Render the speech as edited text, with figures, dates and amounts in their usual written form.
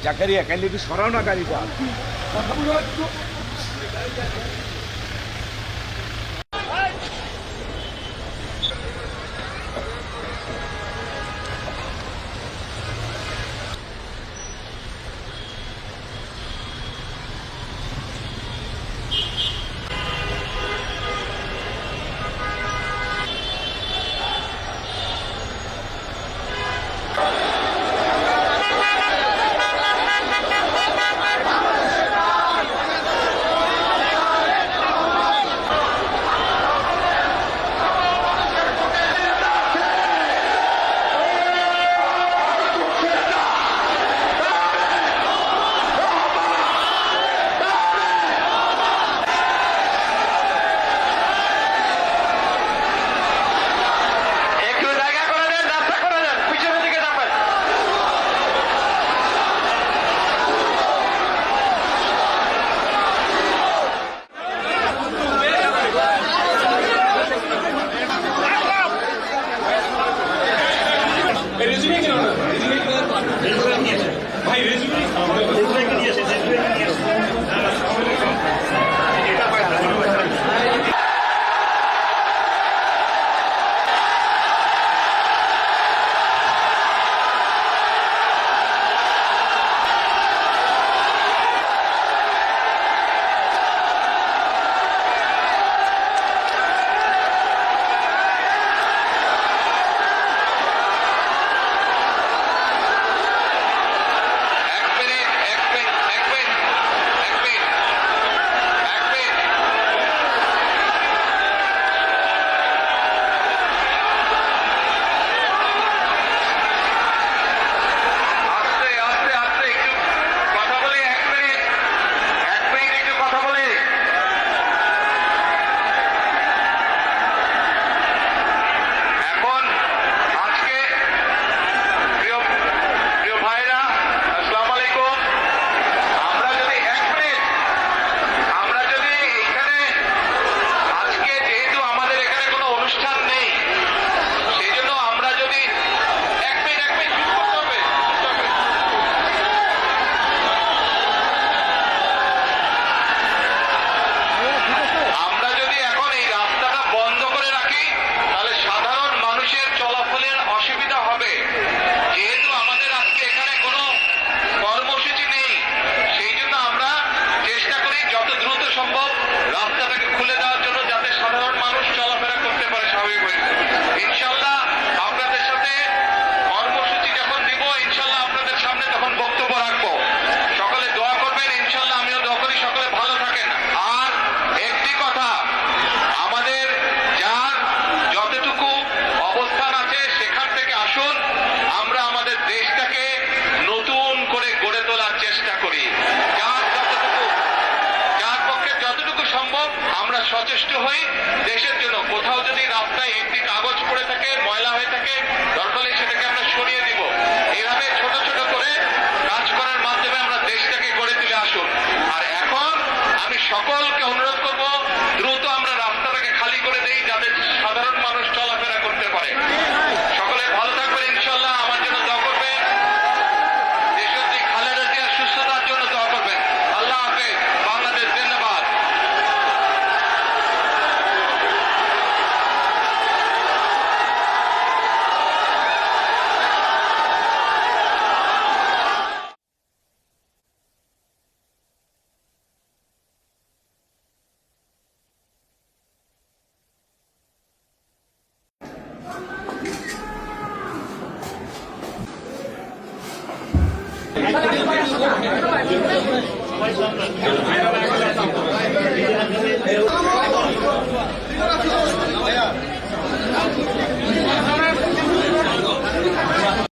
জাকারিয়া কাইলে একটু সরাও না গাড়িটা। কথা বলো একটু। সচেষ্ট হই দেশের জন্য। কোথাও যদি রাস্তায় একটি কাগজ পড়ে থাকে, ময়লা হয়ে থাকে, দরকার হলে সেটাকে আমরা সরিয়ে দিব। এইভাবে ছোট ছোট করে কাজ করার মাধ্যমে আমরা দেশটাকে গড়ে তুলে আসুন। আর এখন আমি সকলকে অনুরোধ করব, দ্রুত আমরা রাস্তাটাকে খালি করে দেই যাতে সাধারণ মানুষ চলাফেরা করতে পারে। সকলে ভালো থাকবেন ইনশাল্লাহ। আমার জন্য দোয়া করবেন, দেশনেত্রী খালেদা জিয়ার সুস্থতার জন্য দোয়া করবেন। আল্লাহ হাফেজ। বাংলাদেশ জিন্দাবাদ। সবাই